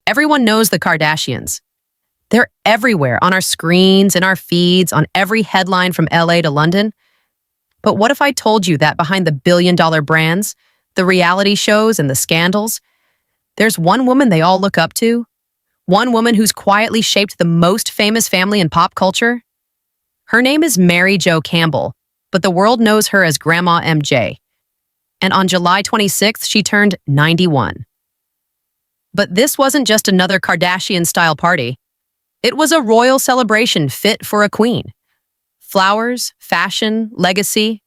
Everyone knows the Kardashians. They're everywhere on our screens, in our feeds, on every headline from LA to London. But what if I told you that behind the billion-dollar brands, the reality shows, and the scandals, there's one woman they all look up to? One woman who's quietly shaped the most famous family in pop culture? Her name is Mary Jo Campbell, but the world knows her as Grandma MJ. And on July 26th, she turned 91. But this wasn't just another Kardashian-style party. It was a royal celebration fit for a queen. Flowers, fashion, legacy,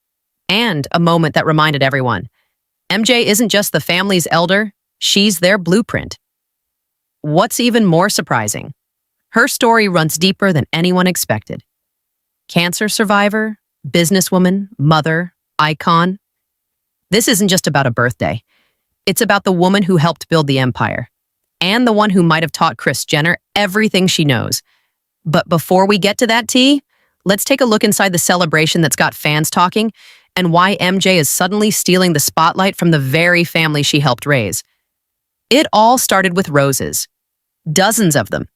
and a moment that reminded everyone. MJ isn't just the family's elder, she's their blueprint. What's even more surprising? Her story runs deeper than anyone expected. Cancer survivor, businesswoman, mother, icon. This isn't just about a birthday. It's about the woman who helped build the empire, and the one who might have taught Kris Jenner everything she knows. But before we get to that tea, let's take a look inside the celebration that's got fans talking and why MJ is suddenly stealing the spotlight from the very family she helped raise. It all started with roses. Dozens of them.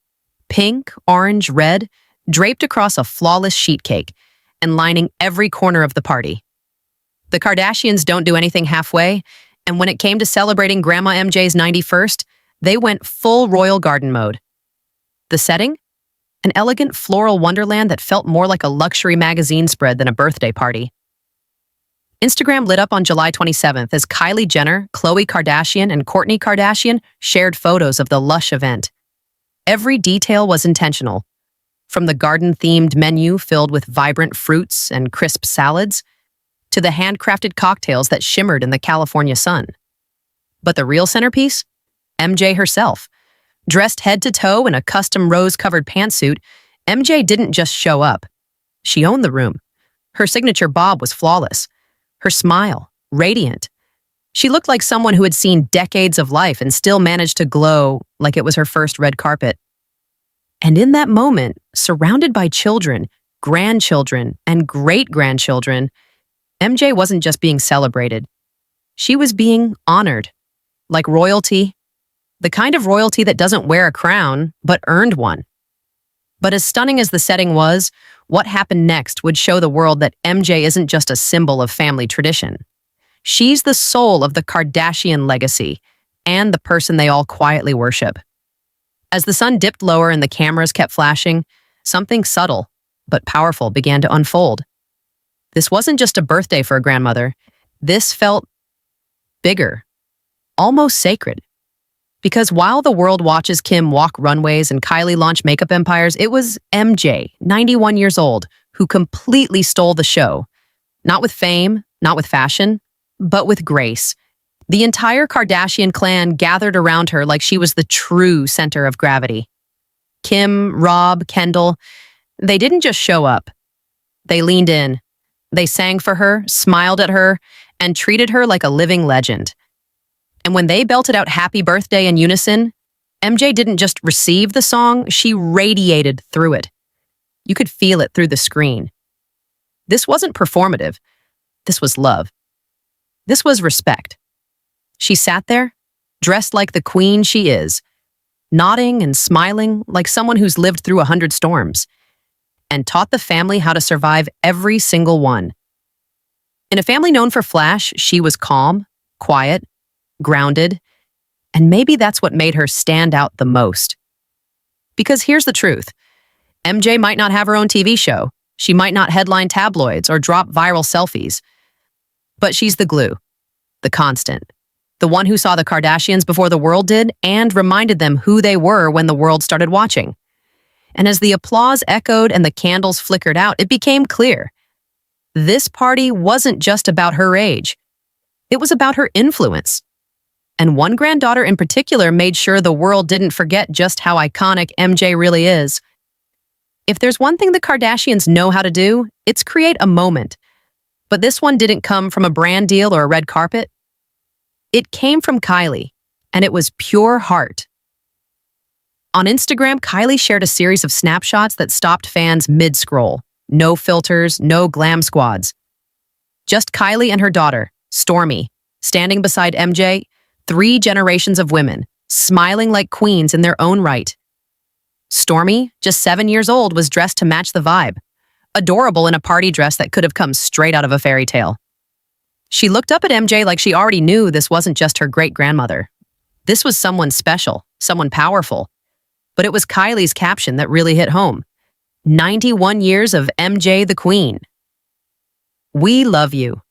Pink, orange, red, draped across a flawless sheet cake and lining every corner of the party. The Kardashians don't do anything halfway, and when it came to celebrating Grandma MJ's 91st, they went full royal garden mode. The setting? An elegant floral wonderland that felt more like a luxury magazine spread than a birthday party. Instagram lit up on July 27th as Kylie Jenner, Khloe Kardashian, and Kourtney Kardashian shared photos of the lush event. Every detail was intentional, from the garden-themed menu filled with vibrant fruits and crisp salads, to the handcrafted cocktails that shimmered in the California sun. But the real centerpiece? MJ herself. Dressed head to toe in a custom rose-covered pantsuit, MJ didn't just show up. She owned the room. Her signature bob was flawless. Her smile, radiant. She looked like someone who had seen decades of life and still managed to glow like it was her first red carpet. And in that moment, surrounded by children, grandchildren, and great-grandchildren, MJ wasn't just being celebrated. She was being honored, like royalty, the kind of royalty that doesn't wear a crown, but earned one. But as stunning as the setting was, what happened next would show the world that MJ isn't just a symbol of family tradition. She's the soul of the Kardashian legacy and the person they all quietly worship. As the sun dipped lower and the cameras kept flashing, something subtle but powerful began to unfold. This wasn't just a birthday for a grandmother. This felt bigger, almost sacred. Because while the world watches Kim walk runways and Kylie launch makeup empires, it was MJ, 91 years old, who completely stole the show. Not with fame, not with fashion, but with grace. The entire Kardashian clan gathered around her like she was the true center of gravity. Kim, Rob, Kendall, they didn't just show up. They leaned in. They sang for her, smiled at her, and treated her like a living legend. And when they belted out Happy Birthday in unison, MJ didn't just receive the song, she radiated through it. You could feel it through the screen. This wasn't performative. This was love. This was respect. She sat there, dressed like the queen she is, nodding and smiling like someone who's lived through 100 storms, and taught the family how to survive every single one. In a family known for flash, she was calm, quiet, grounded, and maybe that's what made her stand out the most. Because here's the truth. MJ might not have her own TV show. She might not headline tabloids or drop viral selfies. But she's the glue, the constant, the one who saw the Kardashians before the world did and reminded them who they were when the world started watching. And as the applause echoed and the candles flickered out, it became clear. This party wasn't just about her age. It was about her influence. And one granddaughter in particular made sure the world didn't forget just how iconic MJ really is. If there's one thing the Kardashians know how to do, it's create a moment. But this one didn't come from a brand deal or a red carpet. It came from Kylie, and it was pure heart. On Instagram, Kylie shared a series of snapshots that stopped fans mid-scroll. No filters, no glam squads. Just Kylie and her daughter, Stormy, standing beside MJ, 3 generations of women, smiling like queens in their own right. Stormi, just 7 years old, was dressed to match the vibe, adorable in a party dress that could have come straight out of a fairy tale. She looked up at MJ like she already knew this wasn't just her great-grandmother. This was someone special, someone powerful. But it was Kylie's caption that really hit home. 91 years of MJ the Queen. We love you.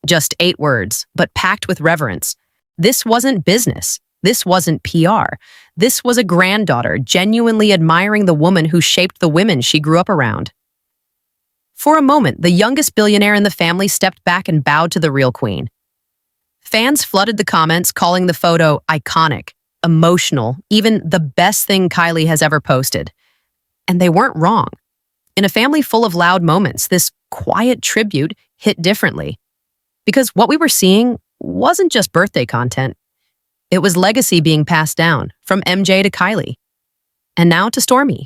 Just 8 words, but packed with reverence. This wasn't business. This wasn't PR. This was a granddaughter genuinely admiring the woman who shaped the women she grew up around. For a moment, the youngest billionaire in the family stepped back and bowed to the real queen. Fans flooded the comments, calling the photo iconic, emotional, even the best thing Kylie has ever posted. And they weren't wrong. In a family full of loud moments, this quiet tribute hit differently. Because what we were seeing wasn't just birthday content. It was legacy being passed down from MJ to Kylie. And now to Stormi.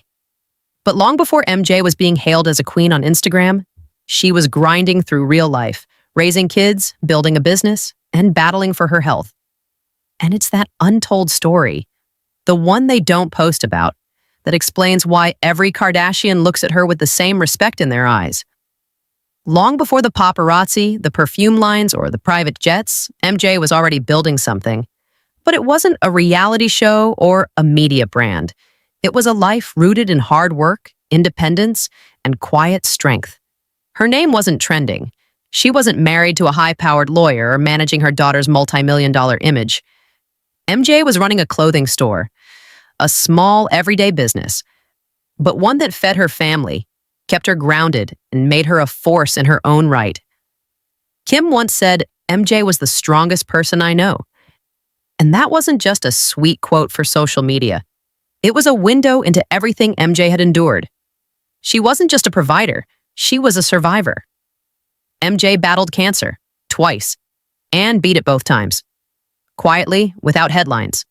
But long before MJ was being hailed as a queen on Instagram, she was grinding through real life, raising kids, building a business, and battling for her health. And it's that untold story, the one they don't post about, that explains why every Kardashian looks at her with the same respect in their eyes. Long before the paparazzi, the perfume lines, or the private jets, MJ was already building something. But it wasn't a reality show or a media brand. It was a life rooted in hard work, independence, and quiet strength. Her name wasn't trending. She wasn't married to a high-powered lawyer or managing her daughter's multi-million-dollar image. MJ was running a clothing store, a small, everyday business, but one that fed her family, kept her grounded, and made her a force in her own right. Kim once said, MJ was the strongest person I know. And that wasn't just a sweet quote for social media. It was a window into everything MJ had endured. She wasn't just a provider, she was a survivor. MJ battled cancer, twice, and beat it both times. Quietly, without headlines,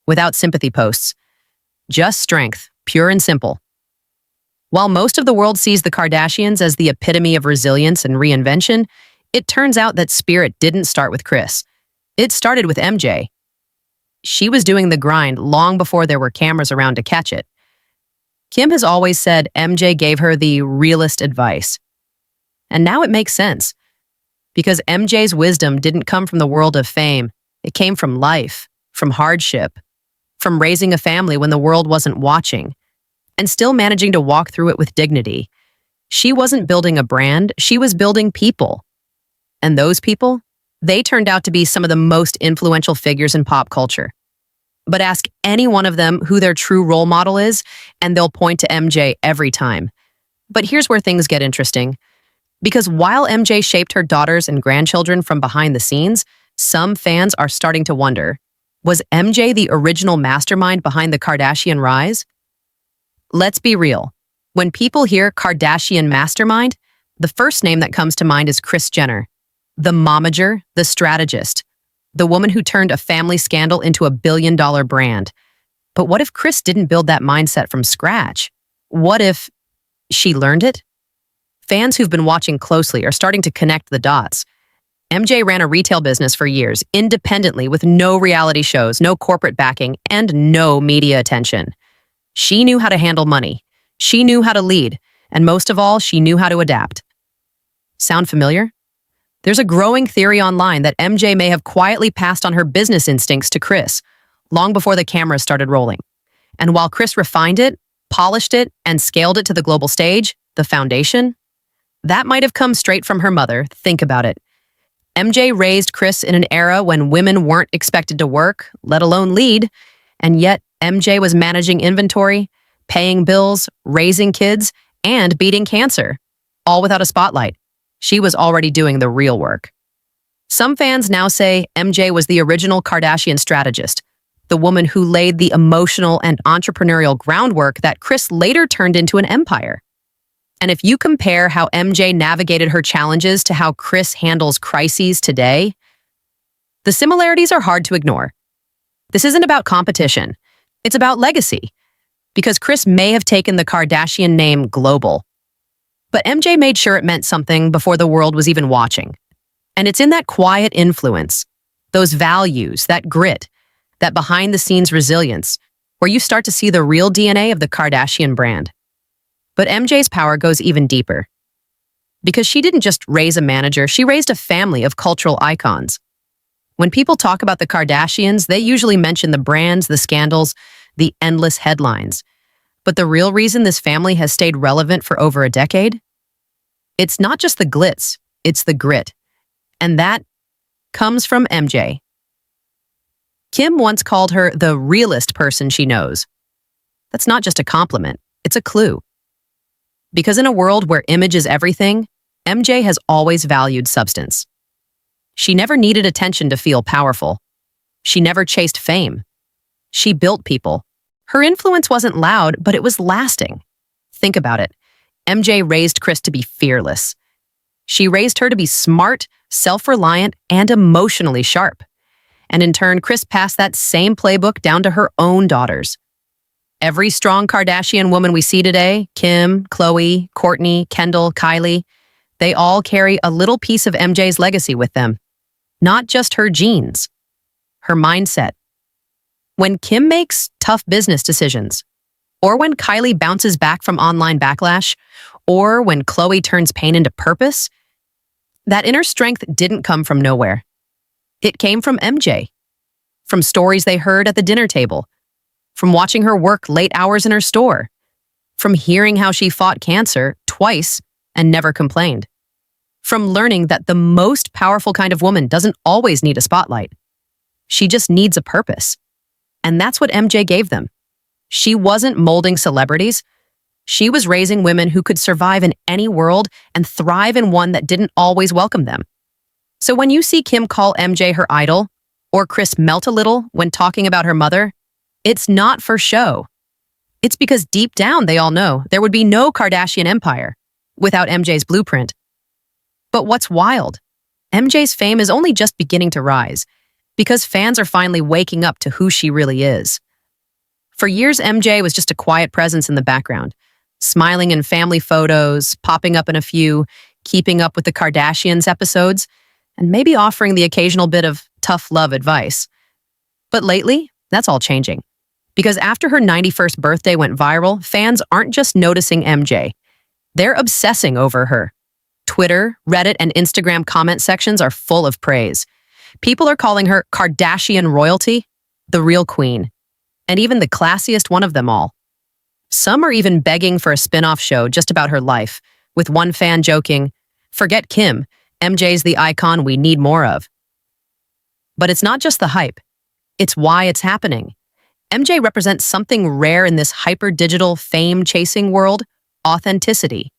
without sympathy posts. Just strength, pure and simple. While most of the world sees the Kardashians as the epitome of resilience and reinvention, it turns out that spirit didn't start with Kris. It started with MJ. She was doing the grind long before there were cameras around to catch it. Kim has always said MJ gave her the realest advice. And now it makes sense. Because MJ's wisdom didn't come from the world of fame. It came from life, from hardship, from raising a family when the world wasn't watching, and still managing to walk through it with dignity. She wasn't building a brand, she was building people. And those people, they turned out to be some of the most influential figures in pop culture. But ask any one of them who their true role model is, and they'll point to MJ every time. But here's where things get interesting. Because while MJ shaped her daughters and grandchildren from behind the scenes, some fans are starting to wonder, was MJ the original mastermind behind the Kardashian rise? Let's be real. When people hear Kardashian mastermind, the first name that comes to mind is Kris Jenner, the momager, the strategist, the woman who turned a family scandal into a billion-dollar brand. But what if Kris didn't build that mindset from scratch? What if she learned it? Fans who've been watching closely are starting to connect the dots. MJ ran a retail business for years, independently, with no reality shows, no corporate backing, and no media attention. She knew how to handle money. She knew how to lead. And most of all, she knew how to adapt. Sound familiar? There's a growing theory online that MJ may have quietly passed on her business instincts to Kris, long before the cameras started rolling. And while Kris refined it, polished it, and scaled it to the global stage, the foundation, that might have come straight from her mother. Think about it. MJ raised Kris in an era when women weren't expected to work, let alone lead, and yet MJ was managing inventory, paying bills, raising kids, and beating cancer, all without a spotlight. She was already doing the real work. Some fans now say MJ was the original Kardashian strategist, the woman who laid the emotional and entrepreneurial groundwork that Kris later turned into an empire. And if you compare how MJ navigated her challenges to how Kris handles crises today, the similarities are hard to ignore. This isn't about competition. It's about legacy. Because Kris may have taken the Kardashian name global, but MJ made sure it meant something before the world was even watching. And it's in that quiet influence, those values, that grit, that behind-the-scenes resilience, where you start to see the real DNA of the Kardashian brand. But MJ's power goes even deeper. Because she didn't just raise a manager, she raised a family of cultural icons. When people talk about the Kardashians, they usually mention the brands, the scandals, the endless headlines. But the real reason this family has stayed relevant for over a decade? It's not just the glitz, it's the grit. And that comes from MJ. Kim once called her the realest person she knows. That's not just a compliment, it's a clue. Because in a world where image is everything, MJ has always valued substance. She never needed attention to feel powerful. She never chased fame. She built people. Her influence wasn't loud, but it was lasting. Think about it. MJ raised Kris to be fearless. She raised her to be smart, self-reliant, and emotionally sharp. And in turn, Kris passed that same playbook down to her own daughters. Every strong Kardashian woman we see today, Kim, Khloe, Kourtney, Kendall, Kylie, they all carry a little piece of MJ's legacy with them. Not just her genes, her mindset. When Kim makes tough business decisions, or when Kylie bounces back from online backlash, or when Khloe turns pain into purpose, that inner strength didn't come from nowhere. It came from MJ, from stories they heard at the dinner table, from watching her work late hours in her store, from hearing how she fought cancer twice and never complained, from learning that the most powerful kind of woman doesn't always need a spotlight. She just needs a purpose. And that's what MJ gave them. She wasn't molding celebrities. She was raising women who could survive in any world and thrive in one that didn't always welcome them. So when you see Kim call MJ her idol, or Kris melt a little when talking about her mother, it's not for show. It's because deep down they all know there would be no Kardashian empire without MJ's blueprint. But what's wild? MJ's fame is only just beginning to rise because fans are finally waking up to who she really is. For years, MJ was just a quiet presence in the background, smiling in family photos, popping up in a few Keeping Up with the Kardashians episodes, and maybe offering the occasional bit of tough love advice. But lately, that's all changing. Because after her 91st birthday went viral, fans aren't just noticing MJ. They're obsessing over her. Twitter, Reddit, and Instagram comment sections are full of praise. People are calling her Kardashian royalty, the real queen, and even the classiest one of them all. Some are even begging for a spin-off show just about her life, with one fan joking, "Forget Kim, MJ's the icon we need more of." But it's not just the hype. It's why it's happening. MJ represents something rare in this hyper-digital, fame-chasing world: authenticity.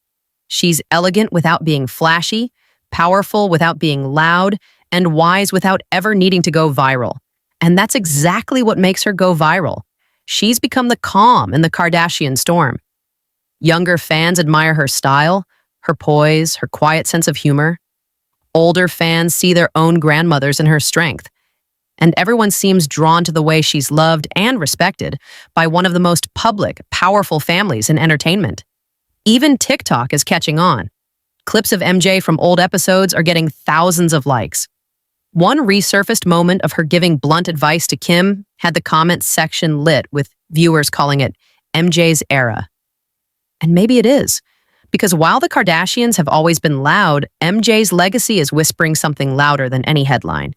She's elegant without being flashy, powerful without being loud, and wise without ever needing to go viral. And that's exactly what makes her go viral. She's become the calm in the Kardashian storm. Younger fans admire her style, her poise, her quiet sense of humor. Older fans see their own grandmothers in her strength. And everyone seems drawn to the way she's loved and respected by one of the most public, powerful families in entertainment. Even TikTok is catching on. Clips of MJ from old episodes are getting thousands of likes. One resurfaced moment of her giving blunt advice to Kim had the comments section lit, with viewers calling it MJ's era. And maybe it is, because while the Kardashians have always been loud, MJ's legacy is whispering something louder than any headline.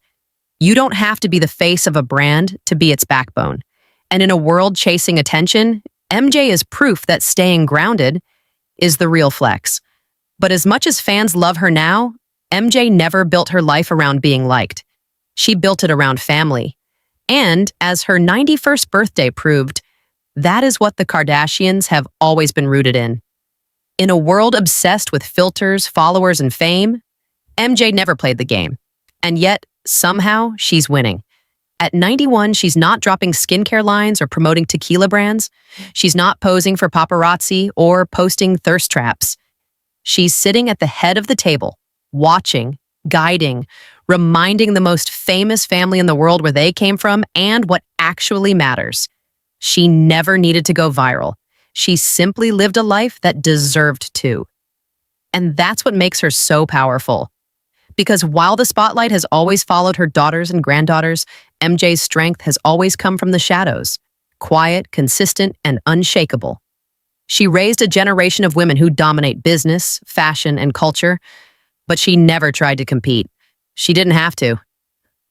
You don't have to be the face of a brand to be its backbone. And in a world chasing attention, MJ is proof that staying grounded is the real flex. But as much as fans love her now, MJ never built her life around being liked. She built it around family. And as her 91st birthday proved, that is what the Kardashians have always been rooted in. In a world obsessed with filters, followers, and fame, MJ never played the game. And yet, somehow, she's winning. At 91, she's not dropping skincare lines or promoting tequila brands. She's not posing for paparazzi or posting thirst traps. She's sitting at the head of the table, watching, guiding, reminding the most famous family in the world where they came from and what actually matters. She never needed to go viral. She simply lived a life that deserved to. And that's what makes her so powerful. Because while the spotlight has always followed her daughters and granddaughters, MJ's strength has always come from the shadows, quiet, consistent, and unshakable. She raised a generation of women who dominate business, fashion, and culture, but she never tried to compete. She didn't have to.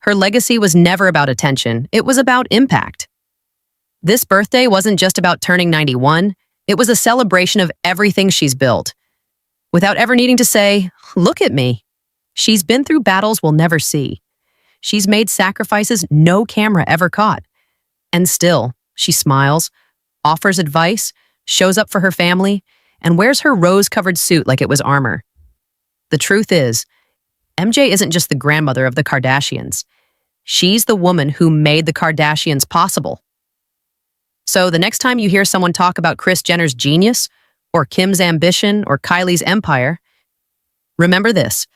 Her legacy was never about attention, it was about impact. This birthday wasn't just about turning 91, it was a celebration of everything she's built. Without ever needing to say, "Look at me." She's been through battles we'll never see. She's made sacrifices no camera ever caught. And still, she smiles, offers advice, shows up for her family, and wears her rose-covered suit like it was armor. The truth is, MJ isn't just the grandmother of the Kardashians. She's the woman who made the Kardashians possible. So the next time you hear someone talk about Kris Jenner's genius, or Kim's ambition, or Kylie's empire, remember this.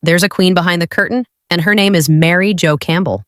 There's a queen behind the curtain, and her name is Mary Jo Campbell.